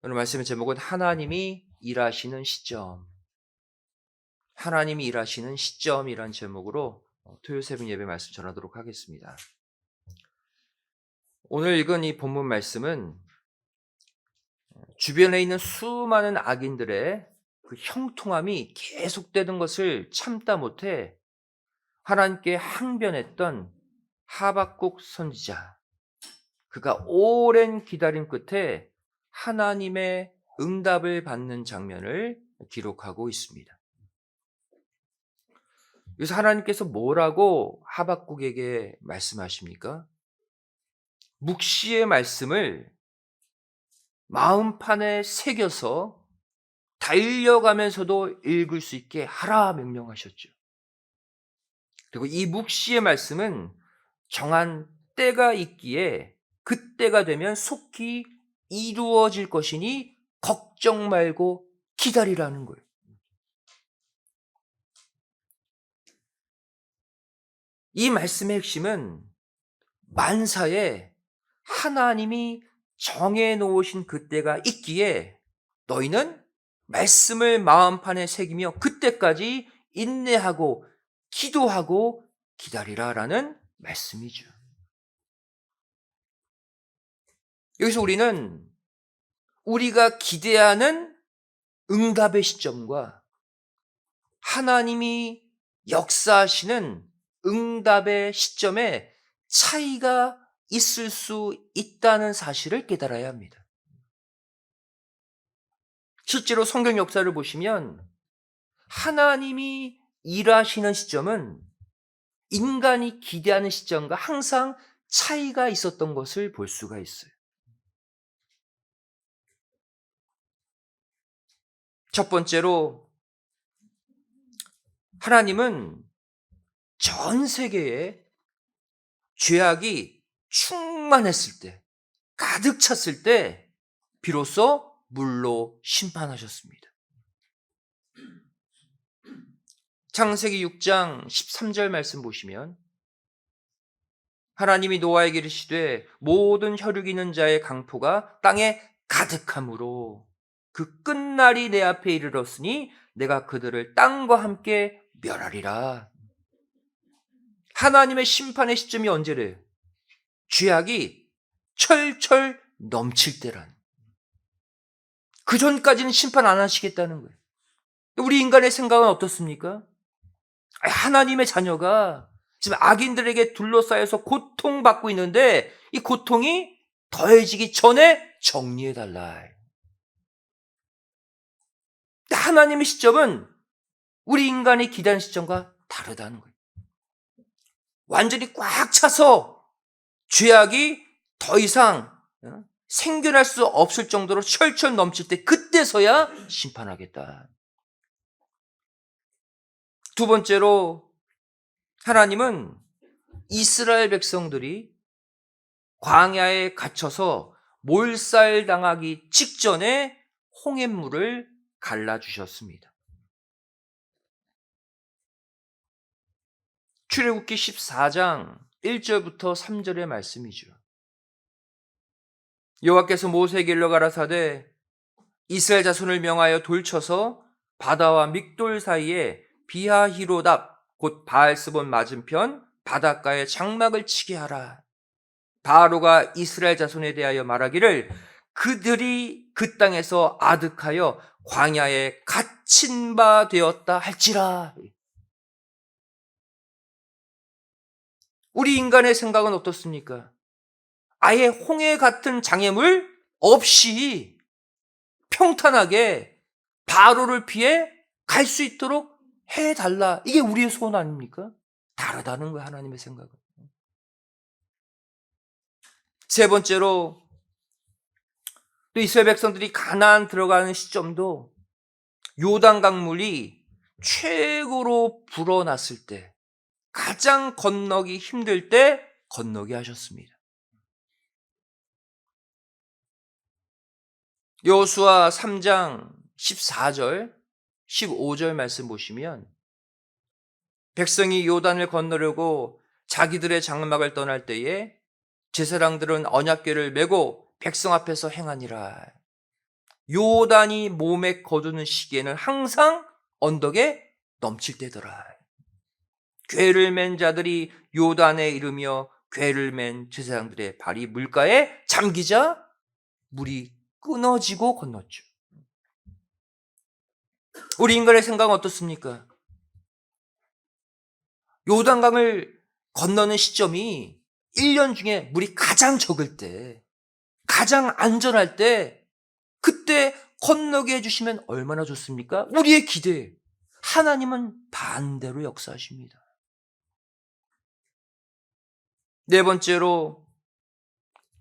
오늘 말씀의 제목은 하나님이 일하시는 시점. 하나님이 일하시는 시점이란 제목으로 토요일 새벽 예배 말씀 전하도록 하겠습니다. 오늘 읽은 이 본문 말씀은 주변에 있는 수많은 악인들의 그 형통함이 계속되는 것을 참다 못해 하나님께 항변했던 하박국 선지자. 그가 오랜 기다림 끝에 하나님의 응답을 받는 장면을 기록하고 있습니다. 그래서 하나님께서 뭐라고 하박국에게 말씀하십니까? 묵시의 말씀을 마음판에 새겨서 달려가면서도 읽을 수 있게 하라 명령하셨죠. 그리고 이 묵시의 말씀은 정한 때가 있기에 그때가 되면 속히 이루어질 것이니 걱정 말고 기다리라는 거예요. 이 말씀의 핵심은 만사에 하나님이 정해놓으신 그때가 있기에 너희는 말씀을 마음판에 새기며 그때까지 인내하고 기도하고 기다리라라는 말씀이죠. 여기서 우리는 우리가 기대하는 응답의 시점과 하나님이 역사하시는 응답의 시점에 차이가 있을 수 있다는 사실을 깨달아야 합니다. 실제로 성경 역사를 보시면 하나님이 일하시는 시점은 인간이 기대하는 시점과 항상 차이가 있었던 것을 볼 수가 있어요. 첫 번째로 하나님은 전 세계에 죄악이 충만했을 때, 가득 찼을 때 비로소 물로 심판하셨습니다. 창세기 6장 13절 말씀 보시면 하나님이 노아에게 이르시되 모든 혈육 있는 자의 강포가 땅에 가득함으로 그 끝날이 내 앞에 이르렀으니 내가 그들을 땅과 함께 멸하리라. 하나님의 심판의 시점이 언제래요? 죄악이 철철 넘칠 때란. 그 전까지는 심판 안 하시겠다는 거예요. 우리 인간의 생각은 어떻습니까? 하나님의 자녀가 지금 악인들에게 둘러싸여서 고통받고 있는데 이 고통이 더해지기 전에 정리해달라. 하나님의 시점은 우리 인간이 기다리는 시점과 다르다는 거예요. 완전히 꽉 차서 죄악이 더 이상 생겨날 수 없을 정도로 철철 넘칠 때 그때서야 심판하겠다. 두 번째로 하나님은 이스라엘 백성들이 광야에 갇혀서 몰살당하기 직전에 홍해물을 갈라주셨습니다. 출애굽기 14장 1절부터 3절의 말씀이죠. 여호와께서 모세에게 일러 가라사대 이스라엘 자손을 명하여 돌쳐서 바다와 믹돌 사이에 비하히로답 곧 바알스본 맞은편 바닷가에 장막을 치게 하라. 바로가 이스라엘 자손에 대하여 말하기를 그들이 그 땅에서 아득하여 광야에 갇힌 바 되었다 할지라. 우리 인간의 생각은 어떻습니까? 아예 홍해 같은 장애물 없이 평탄하게 바로를 피해 갈 수 있도록 해달라. 이게 우리의 소원 아닙니까? 다르다는 거예요, 하나님의 생각은. 세 번째로 또 이스라엘 백성들이 가나안 들어가는 시점도 요단 강물이 최고로 불어났을 때, 가장 건너기 힘들 때 건너게 하셨습니다. 여호수아 3장 14절 15절 말씀 보시면 백성이 요단을 건너려고 자기들의 장막을 떠날 때에 제사장들은 언약궤를 메고 백성 앞에서 행하니라. 요단이 몸에 거두는 시기에는 항상 언덕에 넘칠 때더라. 궤를 맨 자들이 요단에 이르며 궤를 맨 제사장들의 발이 물가에 잠기자 물이 끊어지고 건넜죠. 우리 인간의 생각은 어떻습니까? 요단강을 건너는 시점이 1년 중에 물이 가장 적을 때, 가장 안전할 때, 그때 건너게 해주시면 얼마나 좋습니까? 우리의 기대. 하나님은 반대로 역사하십니다. 네 번째로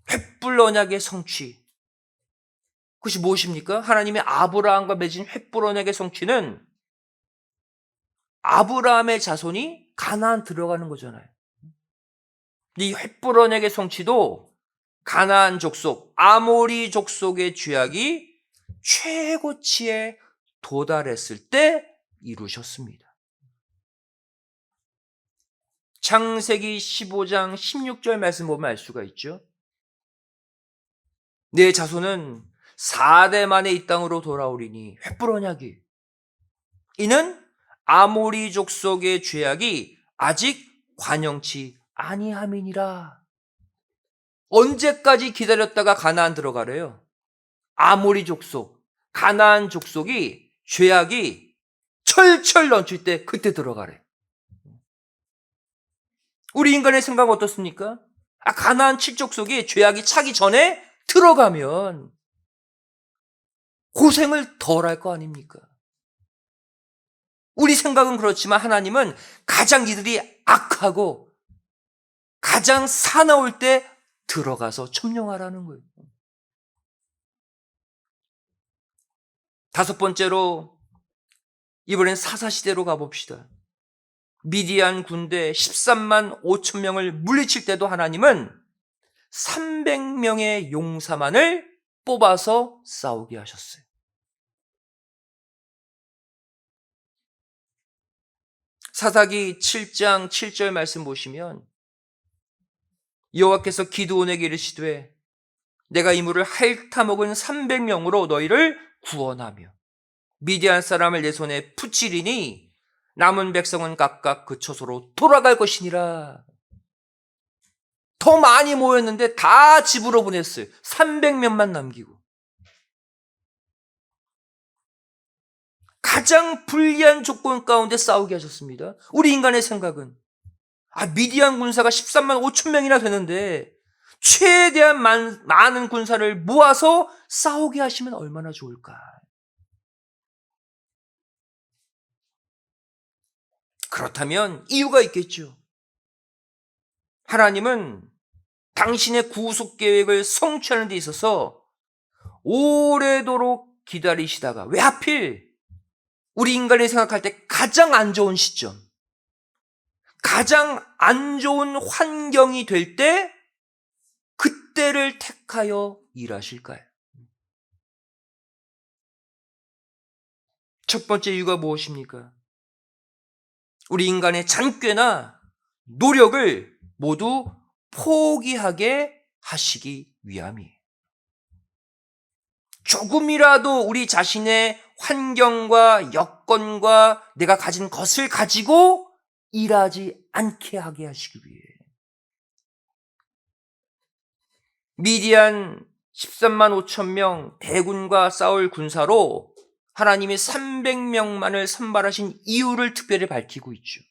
횃불 언약의 성취. 그것이 무엇입니까? 하나님의 아브라함과 맺은 횃불 언약의 성취는 아브라함의 자손이 가나안 들어가는 거잖아요. 이 횃불 언약의 성취도 가나안 족속, 아모리 족속의 죄악이 최고치에 도달했을 때 이루셨습니다. 창세기 15장 16절 말씀 보면 알 수가 있죠. 내 자손은 4대 만에 이 땅으로 돌아오리니 횃불 언약이. 이는 아모리 족속의 죄악이 아직 관영치 아니함이니라. 언제까지 기다렸다가 가나안 들어가래요? 아모리 족속, 가나안 족속이 죄악이 철철 넘칠 때 그때 들어가래. 우리 인간의 생각은 어떻습니까? 가나안 7족속이 죄악이 차기 전에 들어가면 고생을 덜 할 거 아닙니까? 우리 생각은 그렇지만 하나님은 가장 이들이 악하고 가장 사나울 때 들어가서 점령하라는 거예요. 다섯 번째로 이번엔 사사시대로 가봅시다. 미디안 군대 13만 5천 명을 물리칠 때도 하나님은 300명의 용사만을 뽑아서 싸우게 하셨어요. 사사기 7장 7절 말씀 보시면 여호와께서 기드온에게 이르시되 내가 이 물을 핥아먹은 300명으로 너희를 구원하며 미디안 사람을 내 손에 붙이리니 남은 백성은 각각 그 처소로 돌아갈 것이니라. 더 많이 모였는데 다 집으로 보냈어요. 300명만 남기고. 가장 불리한 조건 가운데 싸우게 하셨습니다. 우리 인간의 생각은 미디안 군사가 13만 5천 명이나 되는데 최대한 많은 군사를 모아서 싸우게 하시면 얼마나 좋을까. 그렇다면 이유가 있겠죠. 하나님은 당신의 구속 계획을 성취하는 데 있어서 오래도록 기다리시다가 왜 하필 우리 인간이 생각할 때 가장 안 좋은 시점, 가장 안 좋은 환경이 될 때 그때를 택하여 일하실까요? 첫 번째 이유가 무엇입니까? 우리 인간의 잔꾀나 노력을 모두 포기하게 하시기 위함이에요. 조금이라도 우리 자신의 환경과 여건과 내가 가진 것을 가지고 일하지 않게 하게 하시기 위해. 미디안 13만 5천 명 대군과 싸울 군사로 하나님이 300명만을 선발하신 이유를 특별히 밝히고 있죠.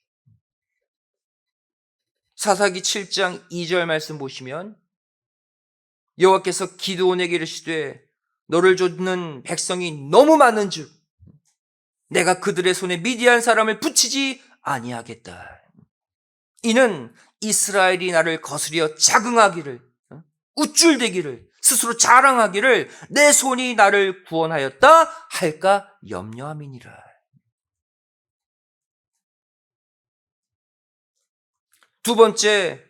사사기 7장 2절 말씀 보시면 여호와께서 기드온에게 이르시되 너를 쫓는 백성이 너무 많은즉 내가 그들의 손에 미디안 사람을 붙이지 아니하겠다. 이는 이스라엘이 나를 거스려 자긍하기를, 우쭐대기를, 스스로 자랑하기를 내 손이 나를 구원하였다 할까 염려함이니라. 두 번째,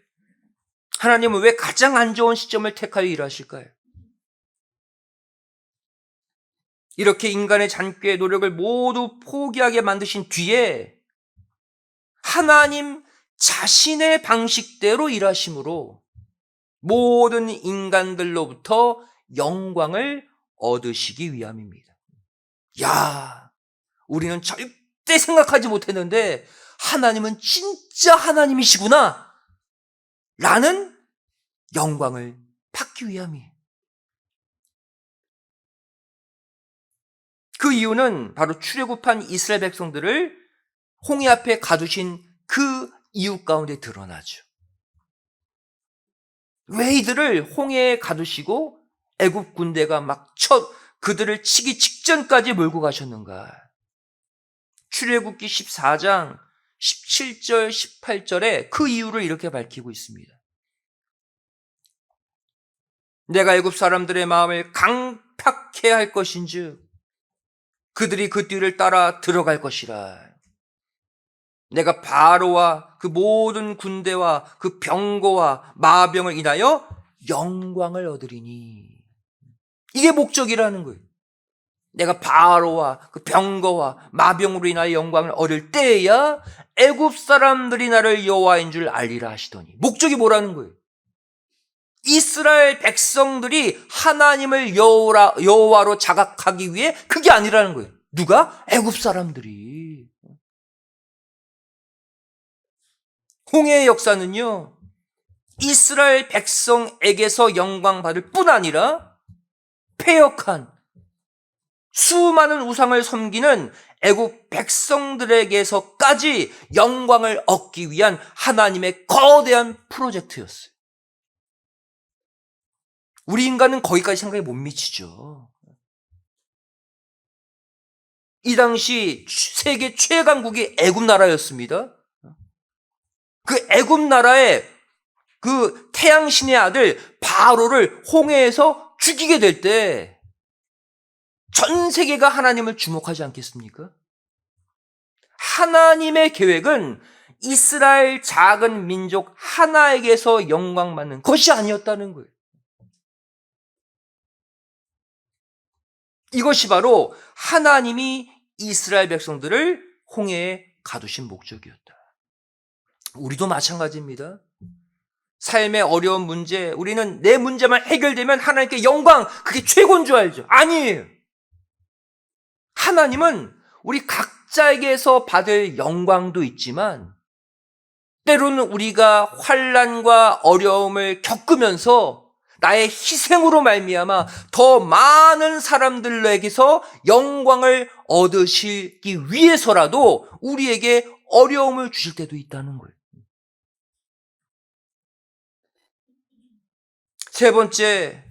하나님은 왜 가장 안 좋은 시점을 택하여 일하실까요? 이렇게 인간의 잔꾀의 노력을 모두 포기하게 만드신 뒤에 하나님 자신의 방식대로 일하심으로 모든 인간들로부터 영광을 얻으시기 위함입니다. 야, 우리는 절대 생각하지 못했는데 하나님은 진짜 하나님이시구나 라는 영광을 받기 위함이에요. 그 이유는 바로 출애굽한 이스라엘 백성들을 홍해 앞에 가두신 그 이유 가운데 드러나죠. 왜 이들을 홍해에 가두시고 애굽 군대가 막 그들을 치기 직전까지 몰고 가셨는가? 출애굽기 14장 17절 18절에 그 이유를 이렇게 밝히고 있습니다. 내가 애굽 사람들의 마음을 강팍해 할 것인즉 그들이 그 뒤를 따라 들어갈 것이라. 내가 바로와 그 모든 군대와 그 병거와 마병을 인하여 영광을 얻으리니. 이게 목적이라는 거예요. 내가 바로와 그 병거와 마병으로 인하여 영광을 얻을 때에야 애굽 사람들이 나를 여호와인 줄 알리라 하시더니. 목적이 뭐라는 거예요? 이스라엘 백성들이 하나님을 여호와로 자각하기 위해 그게 아니라는 거예요. 누가? 애굽 사람들이. 홍해의 역사는요, 이스라엘 백성에게서 영광 받을 뿐 아니라 패역한 수많은 우상을 섬기는 애굽 백성들에게서까지 영광을 얻기 위한 하나님의 거대한 프로젝트였어요. 우리 인간은 거기까지 생각에 못 미치죠. 이 당시 세계 최강국이 애굽 나라였습니다. 그 애굽 나라의 그 태양신의 아들 바로를 홍해에서 죽이게 될 때 전 세계가 하나님을 주목하지 않겠습니까? 하나님의 계획은 이스라엘 작은 민족 하나에게서 영광받는 것이 아니었다는 거예요. 이것이 바로 하나님이 이스라엘 백성들을 홍해에 가두신 목적이었다. 우리도 마찬가지입니다. 삶의 어려운 문제, 우리는 내 문제만 해결되면 하나님께 영광, 그게 최고인 줄 알죠. 아니에요. 하나님은 우리 각자에게서 받을 영광도 있지만 때로는 우리가 환난과 어려움을 겪으면서 나의 희생으로 말미암아 더 많은 사람들에게서 영광을 얻으시기 위해서라도 우리에게 어려움을 주실 때도 있다는 거예요. 세 번째,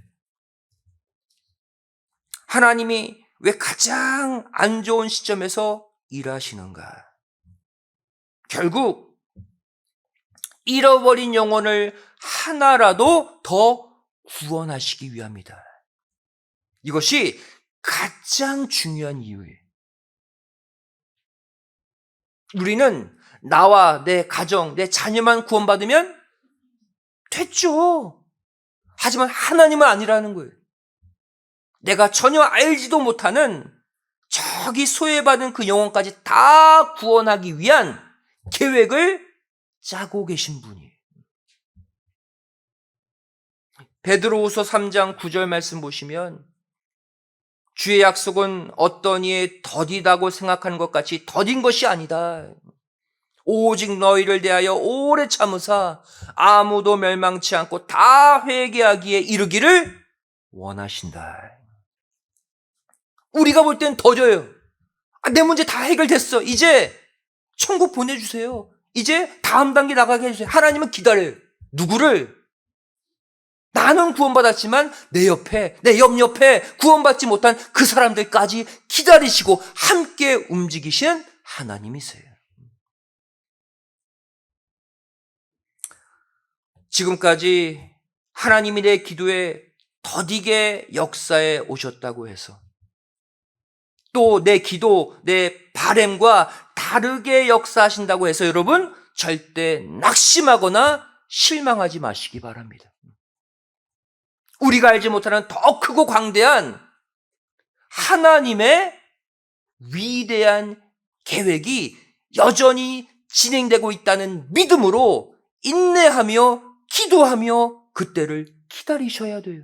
하나님이 왜 가장 안 좋은 시점에서 일하시는가? 결국 잃어버린 영혼을 하나라도 더 구원하시기 위함이다. 이것이 가장 중요한 이유예요. 우리는 나와 내 가정, 내 자녀만 구원받으면 됐죠. 하지만 하나님은 아니라는 거예요. 내가 전혀 알지도 못하는 저기 소외받은 그 영혼까지 다 구원하기 위한 계획을 짜고 계신 분이에요. 베드로후서 3장 9절 말씀 보시면 주의 약속은 어떤 이의 더디다고 생각하는 것 같이 더딘 것이 아니다. 오직 너희를 대하여 오래 참으사 아무도 멸망치 않고 다 회개하기에 이르기를 원하신다. 우리가 볼 땐 더져요. 내 문제 다 해결됐어. 이제 천국 보내주세요. 이제 다음 단계 나가게 해주세요. 하나님은 기다려요. 누구를? 나는 구원받았지만 내 옆에, 내 옆옆에 구원받지 못한 그 사람들까지 기다리시고 함께 움직이시는 하나님이세요. 지금까지 하나님이 내 기도에 더디게 역사에 오셨다고 해서 또 내 기도, 내 바램과 다르게 역사하신다고 해서 여러분 절대 낙심하거나 실망하지 마시기 바랍니다. 우리가 알지 못하는 더 크고 광대한 하나님의 위대한 계획이 여전히 진행되고 있다는 믿음으로 인내하며 기도하며 그때를 기다리셔야 돼요.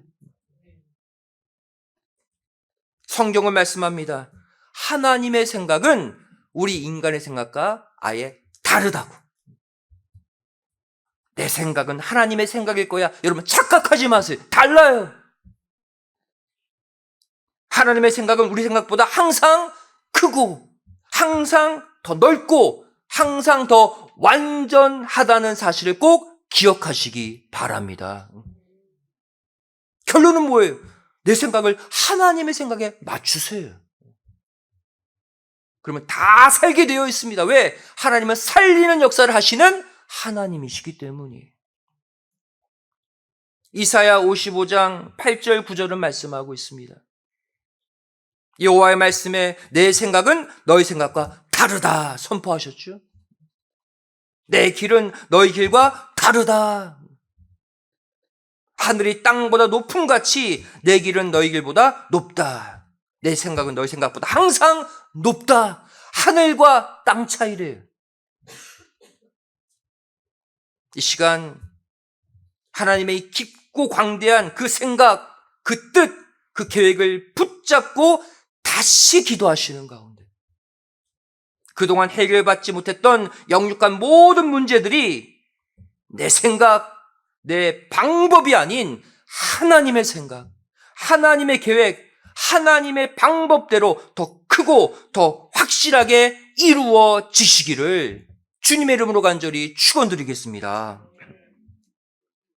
성경은 말씀합니다. 하나님의 생각은 우리 인간의 생각과 아예 다르다고. 내 생각은 하나님의 생각일 거야. 여러분 착각하지 마세요. 달라요. 하나님의 생각은 우리 생각보다 항상 크고 항상 더 넓고 항상 더 완전하다는 사실을 꼭 기억하시기 바랍니다. 결론은 뭐예요? 내 생각을 하나님의 생각에 맞추세요. 그러면 다 살게 되어 있습니다. 왜? 하나님은 살리는 역사를 하시는 하나님이시기 때문이에요. 이사야 55장 8절 9절은 말씀하고 있습니다. 여호와의 말씀에 내 생각은 너희 생각과 다르다 선포하셨죠. 내 길은 너희 길과 다르다. 하늘이 땅보다 높음 같이 내 길은 너희 길보다 높다. 내 생각은 너희 생각보다 항상 높다. 하늘과 땅 차이래요. 이 시간 하나님의 깊고 광대한 그 생각, 그 뜻, 그 계획을 붙잡고 다시 기도하시는 가운데 그동안 해결받지 못했던 영육간 모든 문제들이 내 생각, 내 방법이 아닌 하나님의 생각, 하나님의 계획, 하나님의 방법대로 더 크고 더 확실하게 이루어지시기를 주님의 이름으로 간절히 축원드리겠습니다.